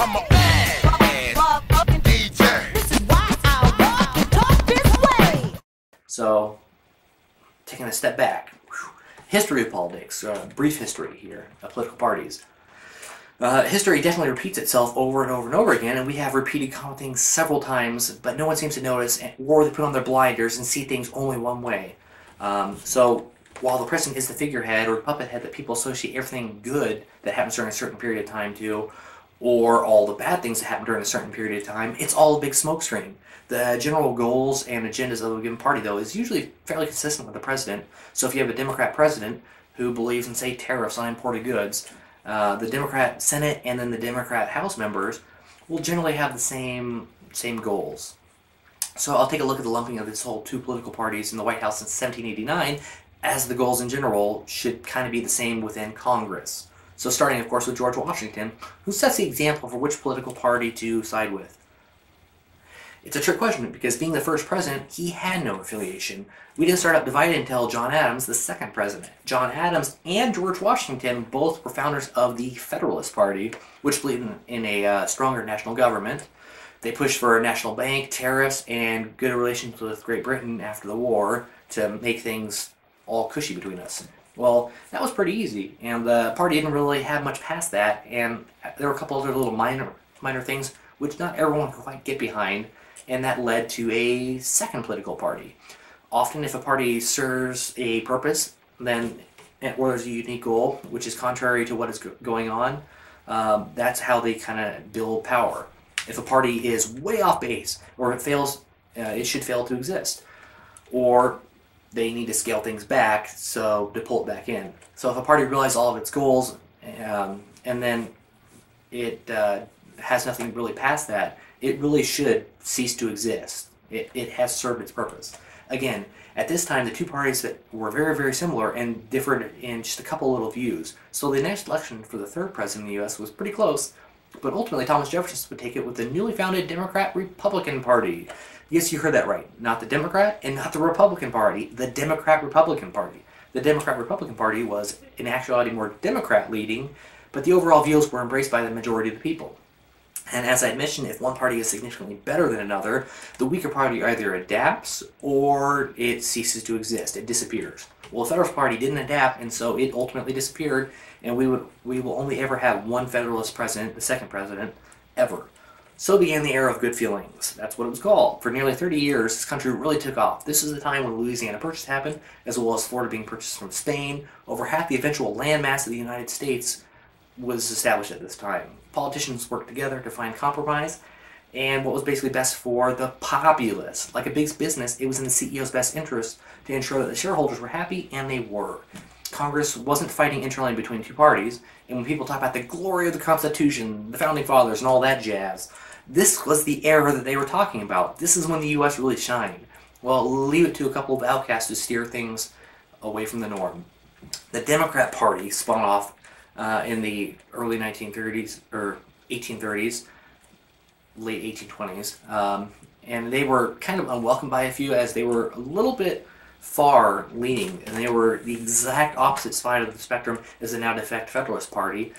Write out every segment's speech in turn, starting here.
I'm a bad DJ. This is why I walk and talk this way. So, taking a step back, history of politics, brief history here of political parties. History definitely repeats itself over and over and over again, and we have repeated common things several times, but no one seems to notice, or they put on their blinders and see things only one way. So, while the president is the figurehead or puppet head that people associate everything good that happens during a certain period of time to, or all the bad things that happen during a certain period of time, it's all a big smokescreen. The general goals and agendas of a given party, though, is usually fairly consistent with the president. So if you have a Democrat president who believes in, say, tariffs on imported goods, the Democrat Senate and then the Democrat House members will generally have the same goals. So I'll take a look at the lumping of this whole two political parties in the White House since 1789, as the goals in general should kind of be the same within Congress. So starting, of course, with George Washington, who sets the example for which political party to side with. It's a trick question because being the first president, he had no affiliation. We didn't start out divided until John Adams, the second president. John Adams and George Washington both were founders of the Federalist Party, which believed in a stronger national government. They pushed for a national bank, tariffs, and good relations with Great Britain after the war to make things all cushy between us. Well, that was pretty easy, and the party didn't really have much past that, and there were a couple other little minor things which not everyone could quite get behind, and that led to a second political party. Often if a party serves a purpose, then, or there's a unique goal, which is contrary to what is going on, that's how they kind of build power. If a party is way off base, or it fails, it should fail to exist. Or they need to scale things back so to pull it back in. So if a party realizes all of its goals, and then it has nothing really past that, it really should cease to exist. It has served its purpose. Again, at this time, the two parties that were very, very similar and differed in just a couple little views. So the next election for the third president of the U.S. was pretty close, but ultimately Thomas Jefferson would take it with the newly founded Democrat-Republican Party. Yes, you heard that right. Not the Democrat and not the Republican Party, the Democrat-Republican Party. The Democrat-Republican Party was, in actuality, more Democrat-leading, but the overall views were embraced by the majority of the people. And as I mentioned, if one party is significantly better than another, the weaker party either adapts or it ceases to exist. It disappears. Well, the Federalist Party didn't adapt, and so it ultimately disappeared, and we will only ever have one Federalist president, the second president, ever. So began the era of good feelings. That's what it was called. For nearly 30 years, this country really took off. This is the time when Louisiana Purchase happened, as well as Florida being purchased from Spain. Over half the eventual landmass of the United States was established at this time. Politicians worked together to find compromise and what was basically best for the populace. Like a big business, it was in the CEO's best interest to ensure that the shareholders were happy, and they were. Congress wasn't fighting internally between two parties, and when people talk about the glory of the Constitution, the Founding Fathers, and all that jazz, this was the era that they were talking about. This is when the U.S. really shined. Well, leave it to a couple of outcasts to steer things away from the norm. The Democrat Party spun off in the early 1930s, or 1830s, late 1820s, and they were kind of unwelcomed by a few as they were a little bit far leaning, and they were the exact opposite side of the spectrum as the now defunct Federalist Party,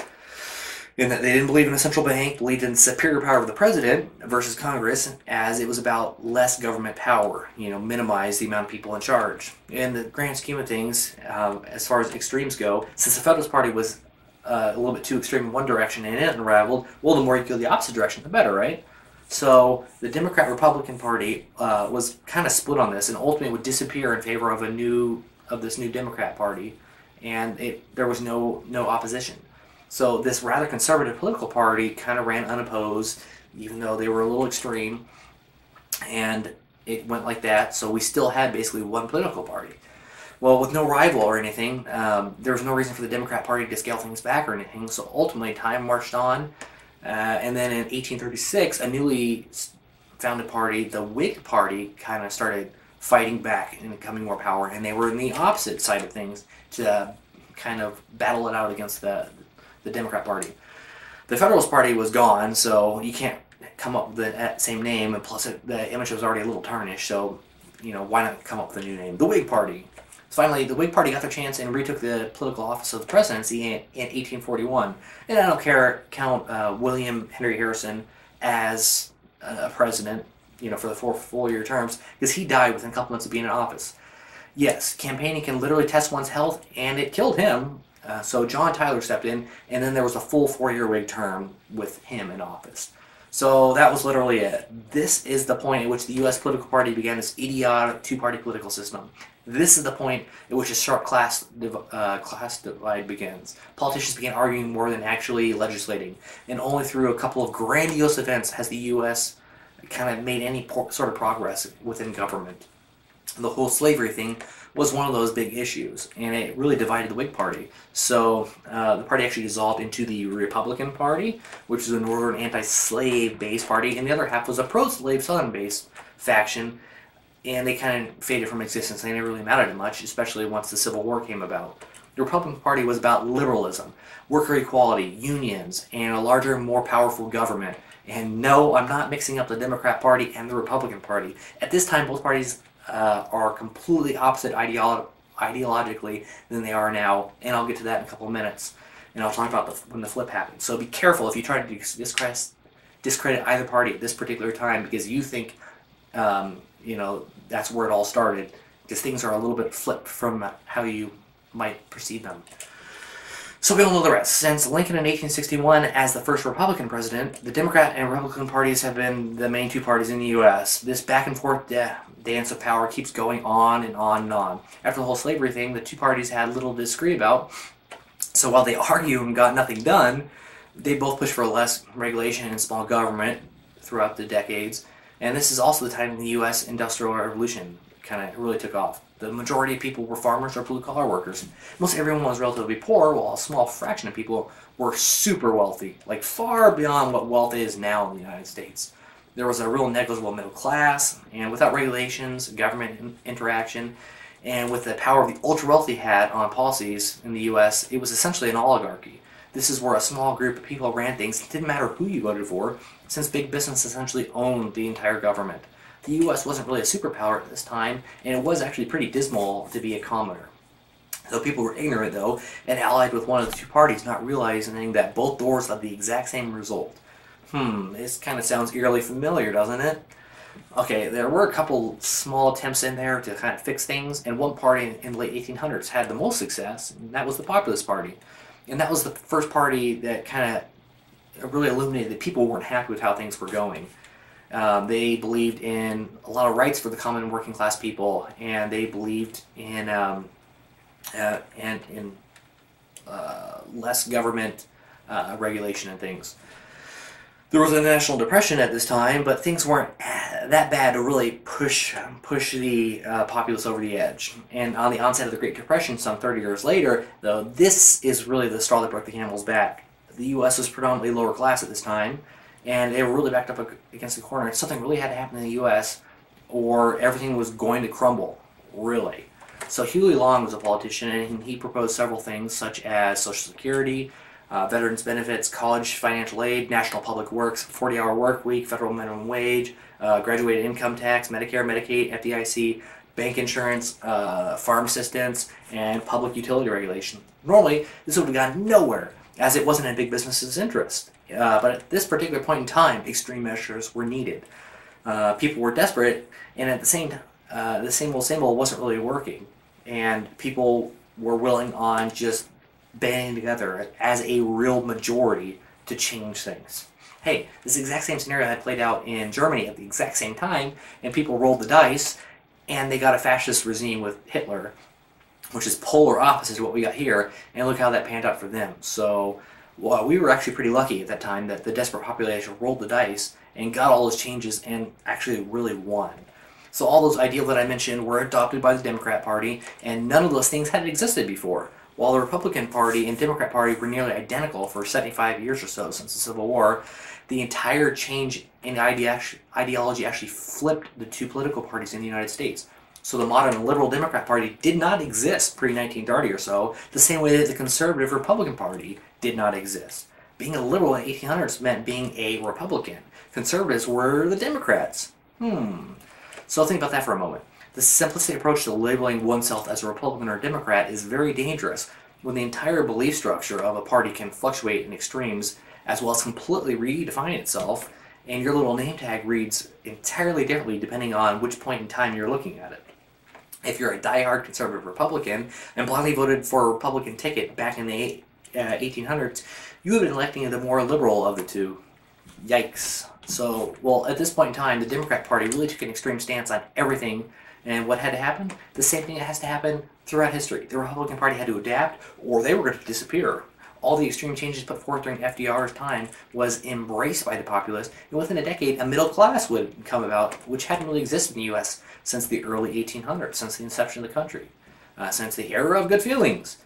in that they didn't believe in a central bank, believed in the superior power of the president versus Congress, as it was about less government power, minimize the amount of people in charge. In the grand scheme of things, as far as extremes go, since the Federalist Party was a little bit too extreme in one direction and it unraveled, well, the more you go the opposite direction, the better, right? So the Democrat-Republican Party was kind of split on this, and ultimately would disappear in favor of this new Democrat Party, and there was no opposition. So this rather conservative political party kind of ran unopposed, even though they were a little extreme, and it went like that. So we still had basically one political party. Well, with no rival or anything, there was no reason for the Democrat Party to scale things back or anything. So ultimately, time marched on. And then in 1836, a newly founded party, the Whig Party, kind of started fighting back and becoming more power. And they were in the opposite side of things to kind of battle it out against the Democrat Party. The Federalist Party was gone, so you can't come up with that same name. And plus, the image was already a little tarnished. So, why not come up with a new name? The Whig Party. Finally, the Whig Party got their chance and retook the political office of the presidency in 1841. And I don't count William Henry Harrison as a president, for the 4 full-year terms, because he died within a couple months of being in office. Yes, campaigning can literally test one's health, and it killed him. So John Tyler stepped in, and then there was a full 4-year Whig term with him in office. So that was literally it. This is the point at which the U.S. political party began this idiotic two-party political system. This is the point at which a sharp class divide begins. Politicians began arguing more than actually legislating, and only through a couple of grandiose events has the U.S. kind of made any sort of progress within government. The whole slavery thing was one of those big issues, and it really divided the Whig Party. So the party actually dissolved into the Republican Party, which is a northern anti-slave-based party, and the other half was a pro-slave southern-based faction, and they kind of faded from existence. They never really mattered much, especially once the Civil War came about. The Republican Party was about liberalism, worker equality, unions, and a larger, more powerful government. And no, I'm not mixing up the Democrat Party and the Republican Party. At this time, both parties are completely opposite ideologically than they are now, and I'll get to that in a couple of minutes, and I'll talk about when the flip happened. So be careful if you try to discredit either party at this particular time because you think that's where it all started, because things are a little bit flipped from how you might perceive them. So we all know the rest. Since Lincoln in 1861 as the first Republican president, the Democrat and Republican parties have been the main two parties in the U.S. This back and forth dance of power keeps going on and on and on. After the whole slavery thing, the two parties had little to disagree about. So while they argue and got nothing done, they both push for less regulation and small government throughout the decades. And this is also the time when the U.S. Industrial Revolution kind of really took off. The majority of people were farmers or blue-collar workers. Most everyone was relatively poor, while a small fraction of people were super wealthy, like far beyond what wealth is now in the United States. There was a real negligible middle class, and without regulations, government interaction, and with the power of the ultra-wealthy had on policies in the U.S., it was essentially an oligarchy. This is where a small group of people ran things. It didn't matter who you voted for, since big business essentially owned the entire government. The U.S. wasn't really a superpower at this time, and it was actually pretty dismal to be a commoner. Though people were ignorant, though, and allied with one of the two parties, not realizing that both doors led the exact same result. This kind of sounds eerily familiar, doesn't it? Okay, there were a couple small attempts in there to kind of fix things, and one party in the late 1800s had the most success, and that was the Populist Party. And that was the first party that kind of really illuminated that people weren't happy with how things were going. They believed in a lot of rights for the common working class people, and they believed in less government regulation and things. There was a national depression at this time, but things weren't that bad to really push the populace over the edge. And on the onset of the Great Depression, some 30 years later, though, this is really the straw that broke the camel's back. The U.S. was predominantly lower class at this time, and they were really backed up against the corner. Something really had to happen in the U.S., or everything was going to crumble, really. So Huey Long was a politician, and he proposed several things, such as Social Security, veterans benefits, college financial aid, national public works, 40-hour work week, federal minimum wage, graduated income tax, Medicare, Medicaid, FDIC, bank insurance, farm assistance, and public utility regulation. Normally, this would have gone nowhere, as it wasn't in big business's interest. But at this particular point in time, extreme measures were needed. People were desperate, and at the same time, the same old wasn't really working. And people were willing on just banding together as a real majority to change things. Hey, this exact same scenario had played out in Germany at the exact same time, and people rolled the dice, and they got a fascist regime with Hitler, which is polar opposite to what we got here, and look how that panned out for them. So, well, we were actually pretty lucky at that time that the desperate population rolled the dice and got all those changes and actually really won. So all those ideals that I mentioned were adopted by the Democrat Party, and none of those things had existed before. While the Republican Party and Democrat Party were nearly identical for 75 years or so since the Civil War, the entire change in ideology actually flipped the two political parties in the United States. So the modern liberal Democrat Party did not exist pre-1930 or so, the same way that the conservative Republican Party did not exist. Being a liberal in the 1800s meant being a Republican. Conservatives were the Democrats. So think about that for a moment. The simplistic approach to labeling oneself as a Republican or Democrat is very dangerous when the entire belief structure of a party can fluctuate in extremes as well as completely redefine itself, and your little name tag reads entirely differently depending on which point in time you're looking at it. If you're a diehard conservative Republican and blindly voted for a Republican ticket back in the 1800s, you have been electing the more liberal of the two. Yikes. So, well, at this point in time, the Democrat Party really took an extreme stance on everything, and what had to happen? The same thing that has to happen throughout history. The Republican Party had to adapt, or they were going to disappear. All the extreme changes put forth during FDR's time was embraced by the populace, and within a decade, a middle class would come about, which hadn't really existed in the U.S. since the early 1800s, since the inception of the country, since the era of good feelings.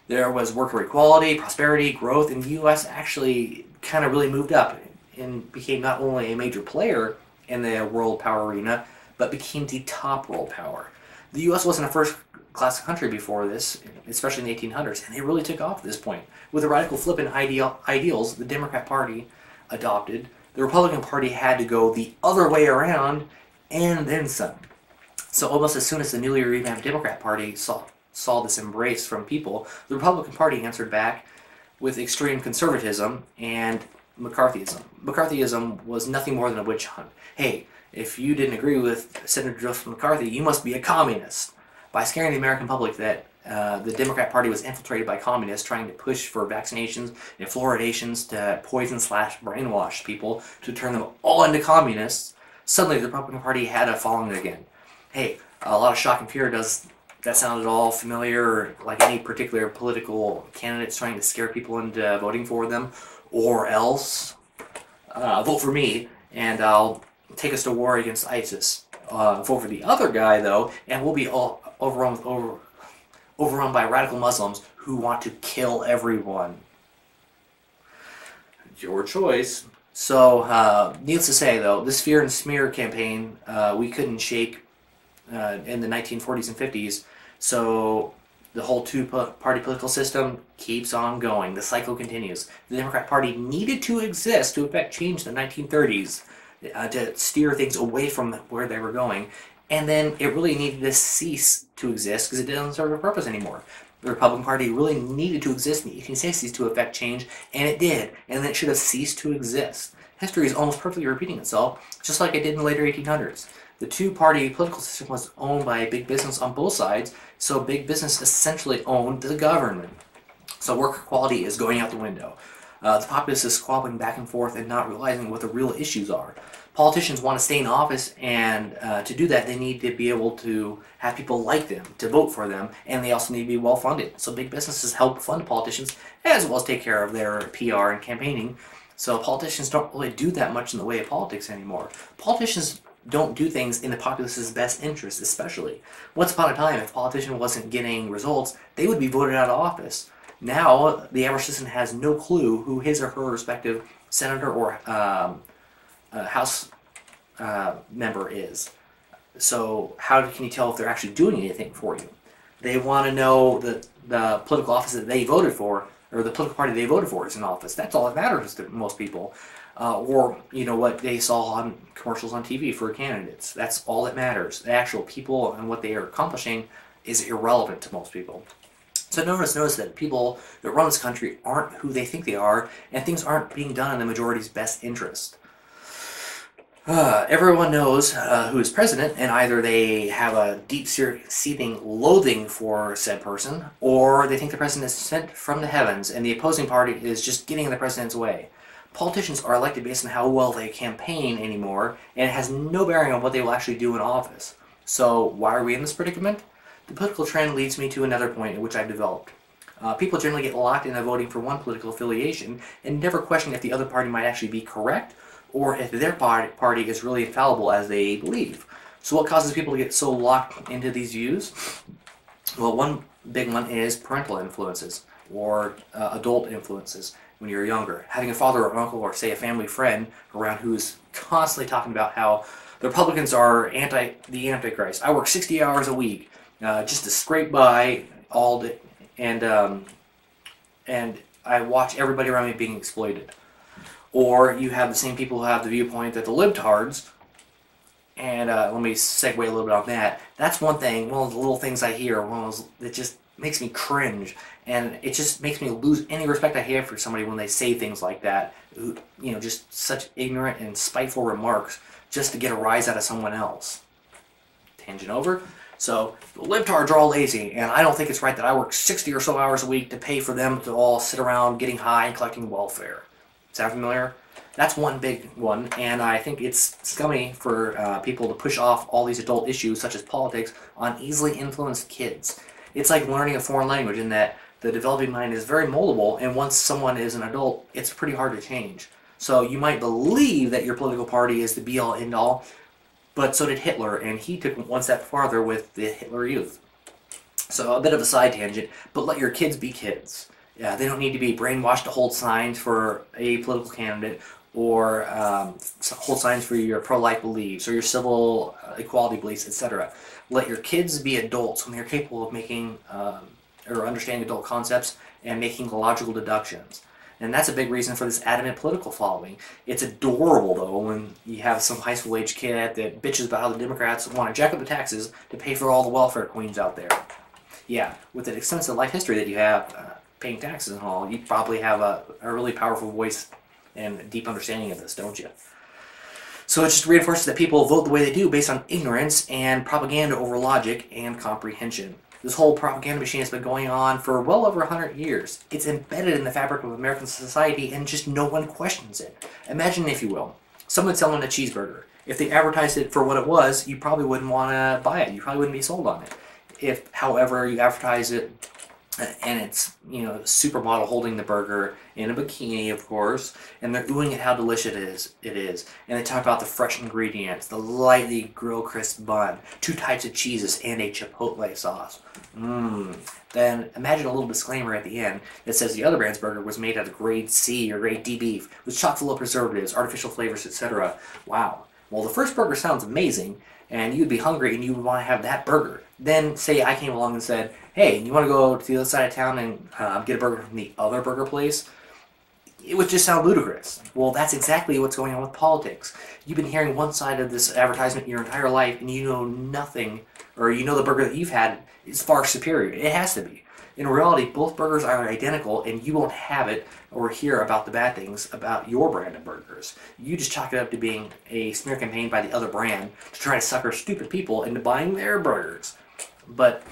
There was worker equality, prosperity, growth, and the U.S. actually kind of really moved up and became not only a major player in the world power arena, but became the top world power. The U.S. wasn't a first-class country before this, especially in the 1800s, and they really took off at this point. With the radical flip in ideals the Democrat Party adopted, the Republican Party had to go the other way around, and then some. So almost as soon as the newly revamped Democrat Party saw this embrace from people, the Republican Party answered back with extreme conservatism and McCarthyism. McCarthyism was nothing more than a witch hunt. Hey, if you didn't agree with Senator Joseph McCarthy, you must be a communist. By scaring the American public that the Democrat Party was infiltrated by communists trying to push for vaccinations and fluoridations to poison/brainwash people to turn them all into communists, suddenly the Republican Party had a following again. Hey, a lot of shock and fear. Does that sound at all familiar, or like any particular political candidates trying to scare people into voting for them? Or else, vote for me, and I'll take us to war against ISIS. Vote for the other guy, though, and we'll be all overrun by radical Muslims who want to kill everyone. Your choice. So, needless to say, though, this fear and smear campaign we couldn't shake in the 1940s and 50s. So the whole two-party political system keeps on going. The cycle continues. The Democrat Party needed to exist to effect change in the 1930s to steer things away from where they were going. And then it really needed to cease to exist because it didn't serve a purpose anymore. The Republican Party really needed to exist in the 1860s to effect change, and it did. And then it should have ceased to exist. History is almost perfectly repeating itself, just like it did in the later 1800s. The two-party political system was owned by big business on both sides, so big business essentially owned the government. So worker equality is going out the window. The populace is squabbling back and forth and not realizing what the real issues are. Politicians want to stay in office, and to do that, they need to be able to have people like them, to vote for them, and they also need to be well-funded. So big businesses help fund politicians, as well as take care of their PR and campaigning. So politicians don't really do that much in the way of politics anymore. Politicians don't do things in the populace's best interest, especially. Once upon a time, if a politician wasn't getting results, they would be voted out of office. Now, the average citizen has no clue who his or her respective senator or House member is. So how can you tell if they're actually doing anything for you? They want to know that the political office that they voted for, or the political party they voted for, is in office. That's all that matters to most people. Or, you know, what they saw on commercials on TV for candidates. That's all that matters. The actual people and what they are accomplishing is irrelevant to most people. So notice that people that run this country aren't who they think they are, and things aren't being done in the majority's best interest. Everyone knows who is president, and either they have a deep-seating loathing for said person, or they think the president is sent from the heavens, and the opposing party is just getting in the president's way. Politicians are elected based on how well they campaign anymore, and it has no bearing on what they will actually do in office. So why are we in this predicament? The political trend leads me to another point in which I've developed. People generally get locked into voting for one political affiliation and never question if the other party might actually be correct, or if their party is really infallible as they believe. So what causes people to get so locked into these views? Well, one big one is parental influences, or adult influences. When you're younger, having a father or uncle or say a family friend around who's constantly talking about how the Republicans are the Antichrist. I work 60 hours a week just to scrape by all day, and I watch everybody around me being exploited. Or you have the same people who have the viewpoint that the libtards And let me segue a little bit on that. That's one thing, one of the little things I hear, one of those that just makes me cringe. And it just makes me lose any respect I have for somebody when they say things like that. Just such ignorant and spiteful remarks just to get a rise out of someone else. Tangent over. So, the libtards are all lazy, and I don't think it's right that I work 60 or so hours a week to pay for them to all sit around getting high and collecting welfare. Sound familiar? That's one big one, and I think it's scummy for people to push off all these adult issues, such as politics, on easily influenced kids. It's like learning a foreign language in that the developing mind is very moldable, and once someone is an adult, it's pretty hard to change. So you might believe that your political party is the be-all, end-all, but so did Hitler, and he took it one step farther with the Hitler Youth. So a bit of a side tangent, but let your kids be kids. Yeah, they don't need to be brainwashed to hold signs for a political candidate or hold signs for your pro-life beliefs or your civil equality beliefs, etc. Let your kids be adults when they're capable of making or understanding adult concepts and making logical deductions. And that's a big reason for this adamant political following. It's adorable, though, when you have some high school age kid that bitches about how the Democrats want to jack up the taxes to pay for all the welfare queens out there. Yeah, with the extensive life history that you have paying taxes and all, you probably have a really powerful voice and deep understanding of this, don't you? So it just reinforces that people vote the way they do based on ignorance and propaganda over logic and comprehension. This whole propaganda machine has been going on for well over 100 years. It's embedded in the fabric of American society and just no one questions it. Imagine, if you will, someone selling a cheeseburger. If they advertised it for what it was, you probably wouldn't want to buy it. You probably wouldn't be sold on it. If, however, you advertise it and it's, supermodel holding the burger in a bikini, of course, and they're oohing at how delicious it is. And they talk about the fresh ingredients, the lightly grill crisp bun, 2 types of cheeses, and a chipotle sauce. Then imagine a little disclaimer at the end that says the other brand's burger was made out of grade C or grade D beef, with chock full of preservatives, artificial flavors, etc. Wow. Well, the first burger sounds amazing, and you'd be hungry and you would want to have that burger. Then, say I came along and said, hey, you want to go to the other side of town and get a burger from the other burger place? It would just sound ludicrous. Well, that's exactly what's going on with politics. You've been hearing one side of this advertisement your entire life, and you know nothing, or you know the burger that you've had is far superior. It has to be. In reality, both burgers are identical, and you won't have it or hear about the bad things about your brand of burgers. You just chalk it up to being a smear campaign by the other brand to try to sucker stupid people into buying their burgers. But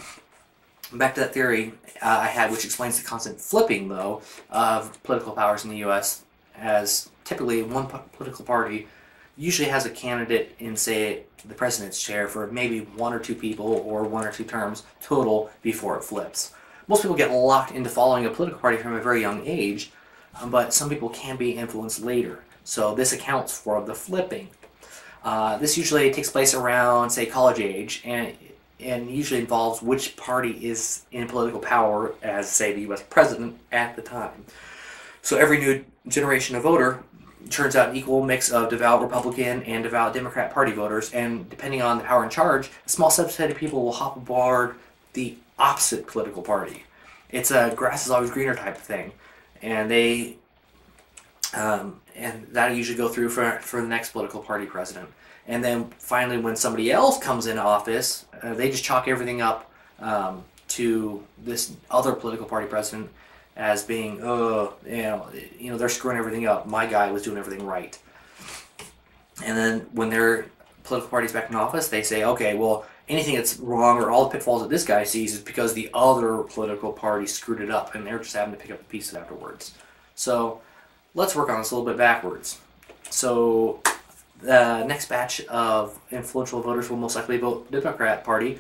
back to that theory I had, which explains the constant flipping, though, of political powers in the U.S., as typically one political party usually has a candidate in, say, the president's chair for maybe 1 or 2 people or 1 or 2 terms total before it flips. Most people get locked into following a political party from a very young age, but some people can be influenced later. So this accounts for the flipping. This usually takes place around, say, college age, and usually involves which party is in political power as, say, the U.S. president at the time. So every new generation of voter turns out an equal mix of devout Republican and devout Democrat Party voters, and depending on the power in charge, a small subset of people will hop aboard the opposite political party. It's a grass is always greener type of thing, and and that'll usually go through for the next political party president. And then finally, when somebody else comes into office, they just chalk everything up to this other political party president as being, they're screwing everything up. My guy was doing everything right. And then when their political party's back in office, they say, okay, well, anything that's wrong or all the pitfalls that this guy sees is because the other political party screwed it up, and they're just having to pick up the pieces afterwards. So let's work on this a little bit backwards. So the next batch of influential voters will most likely vote Democrat Party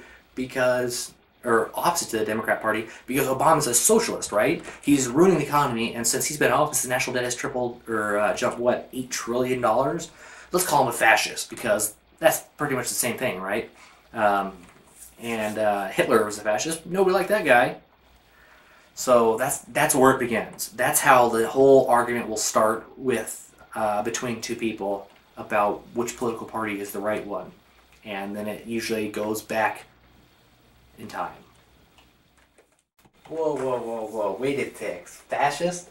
or opposite to the Democrat Party, because Obama's a socialist, right? He's ruining the economy, and since he's been in office, the national debt has tripled or jumped, $8 trillion? Let's call him a fascist, because that's pretty much the same thing, right? Hitler was a fascist. Nobody liked that guy. So that's where it begins. That's how the whole argument will start with between 2 people about which political party is the right one. And then it usually goes back in time. Whoa, wait a tick. Fascist?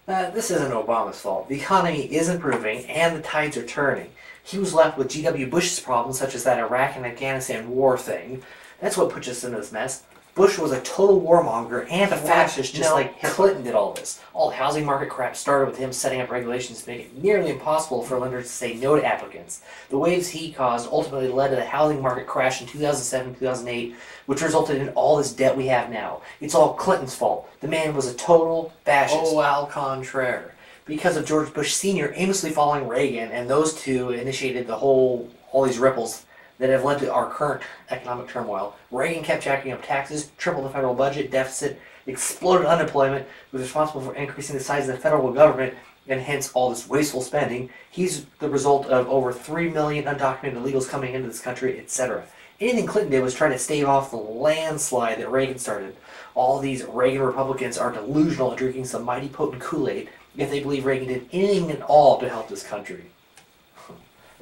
This isn't Obama's fault. The economy is improving and the tides are turning. He was left with G.W. Bush's problems, such as that Iraq and Afghanistan war thing. That's what puts us in this mess. Bush was a total warmonger and a fascist, just like Clinton did all this. All the housing market crap started with him setting up regulations to make it nearly impossible for lenders to say no to applicants. The waves he caused ultimately led to the housing market crash in 2007, 2008, which resulted in all this debt we have now. It's all Clinton's fault. The man was a total fascist. Oh, al contraire. Because of George Bush Sr. aimlessly following Reagan, and those two initiated all these ripples that have led to our current economic turmoil. Reagan kept jacking up taxes, tripled the federal budget deficit, exploded unemployment, was responsible for increasing the size of the federal government, and hence all this wasteful spending. He's the result of over 3 million undocumented illegals coming into this country, etc. Anything Clinton did was try to stave off the landslide that Reagan started. All these Reagan Republicans are delusional and drinking some mighty potent Kool-Aid if they believe Reagan did anything at all to help this country.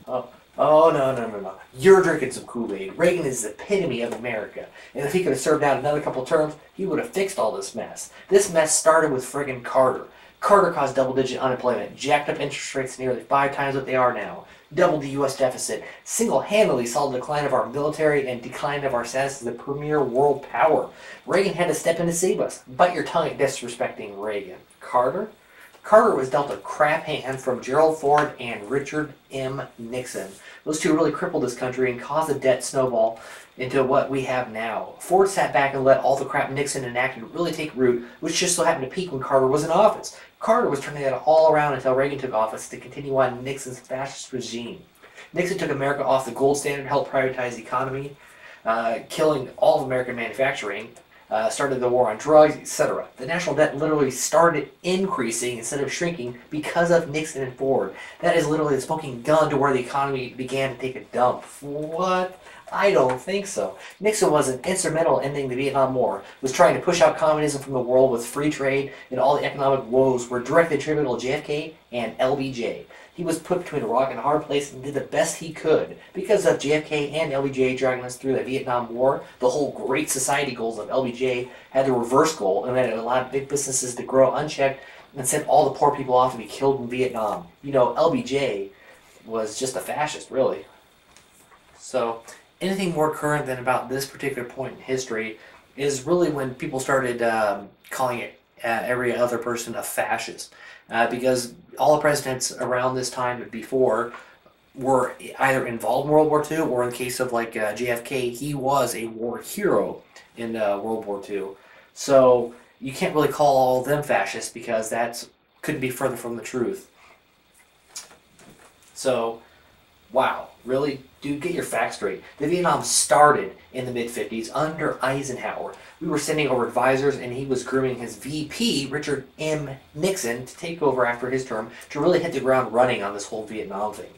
Oh, no. You're drinking some Kool-Aid. Reagan is the epitome of America. And if he could have served out another couple terms, he would have fixed all this mess. This mess started with friggin' Carter. Carter caused double-digit unemployment, jacked up interest rates nearly 5 times what they are now, doubled the U.S. deficit, single-handedly saw the decline of our military and decline of our status as the premier world power. Reagan had to step in to save us. Bite your tongue at disrespecting Reagan. Carter? Carter was dealt a crap hand from Gerald Ford and Richard M. Nixon. Those two really crippled this country and caused the debt snowball into what we have now. Ford sat back and let all the crap Nixon enacted really take root, which just so happened to peak when Carter was in office. Carter was turning that all around until Reagan took office to continue on Nixon's fascist regime. Nixon took America off the gold standard, helped privatize the economy, killing all of American manufacturing, started the war on drugs, etc. The national debt literally started increasing instead of shrinking because of Nixon and Ford. That is literally the smoking gun to where the economy began to take a dump. What? I don't think so. Nixon was an instrumental in ending the Vietnam War, was trying to push out communism from the world with free trade, and all the economic woes were directly attributable to JFK and LBJ. He was put between a rock and a hard place and did the best he could. Because of JFK and LBJ dragging us through the Vietnam War, the whole great society goals of LBJ had the reverse goal, and that it allowed big businesses to grow unchecked and sent all the poor people off to be killed in Vietnam. You know, LBJ was just a fascist, really. So, anything more current than about this particular point in history is really when people started calling it every other person a fascist. Because all the presidents around this time and before were either involved in World War II, or in the case of like JFK, he was a war hero in World War II. So you can't really call all of them fascists because that couldn't be further from the truth. So, wow, really? Dude, get your facts straight. The Vietnam started in the mid-50s under Eisenhower. We were sending over advisors, and he was grooming his VP, Richard M. Nixon, to take over after his term to really hit the ground running on this whole Vietnam thing.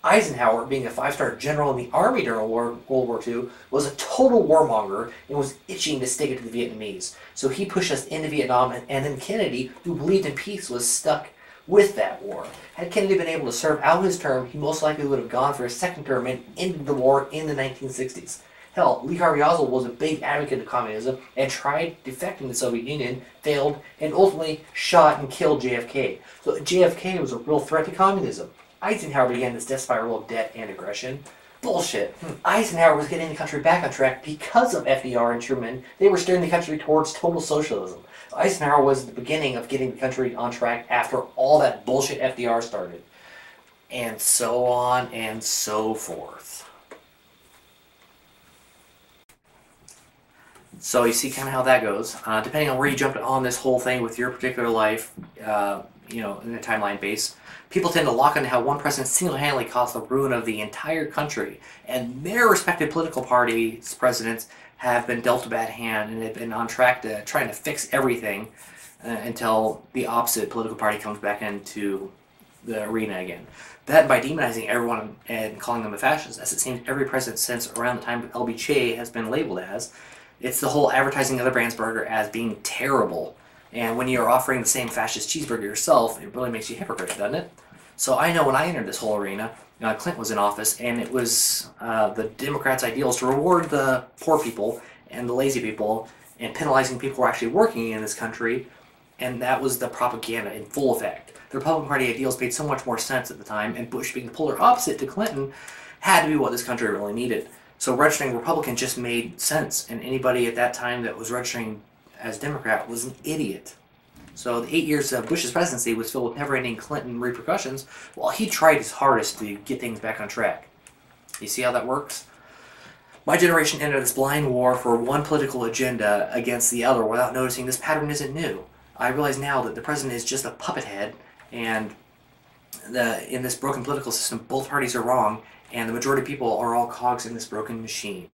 Eisenhower, being a 5-star general in the Army during World War II, was a total warmonger and was itching to stick it to the Vietnamese. So he pushed us into Vietnam, and then Kennedy, who believed in peace, was stuck with that war. Had Kennedy been able to serve out his term, he most likely would have gone for a second term and ended the war in the 1960s. Hell, Lee Harvey Oswald was a big advocate of communism and tried defecting to the Soviet Union, failed, and ultimately shot and killed JFK. So JFK was a real threat to communism. Eisenhower began this death spiral of debt and aggression. Bullshit. Eisenhower was getting the country back on track because of FDR and Truman. They were steering the country towards total socialism. Eisenhower was the beginning of getting the country on track after all that bullshit FDR started. And so on and so forth. So you see kind of how that goes. Depending on where you jumped on this whole thing with your particular life, you know, in a timeline base, people tend to lock into how one president single-handedly caused the ruin of the entire country, and their respective political parties' presidents have been dealt a bad hand and have been on track to trying to fix everything until the opposite political party comes back into the arena again. That by demonizing everyone and calling them a fascist, as it seems every president since around the time of LBJ has been labeled as. It's the whole advertising other brand's burger as being terrible. And when you're offering the same fascist cheeseburger yourself, it really makes you a hypocrite, doesn't it? So I know when I entered this whole arena, Clinton was in office, and it was the Democrats' ideals to reward the poor people and the lazy people, and penalizing people who are actually working in this country, and that was the propaganda in full effect. The Republican Party ideals made so much more sense at the time, and Bush, being the polar opposite to Clinton, had to be what this country really needed. So registering Republican just made sense, and anybody at that time that was registering as Democrat was an idiot. So the 8 years of Bush's presidency was filled with never-ending Clinton repercussions, while he tried his hardest to get things back on track. You see how that works? My generation entered this blind war for one political agenda against the other without noticing this pattern isn't new. I realize now that the president is just a puppet head, and in this broken political system, both parties are wrong, and the majority of people are all cogs in this broken machine.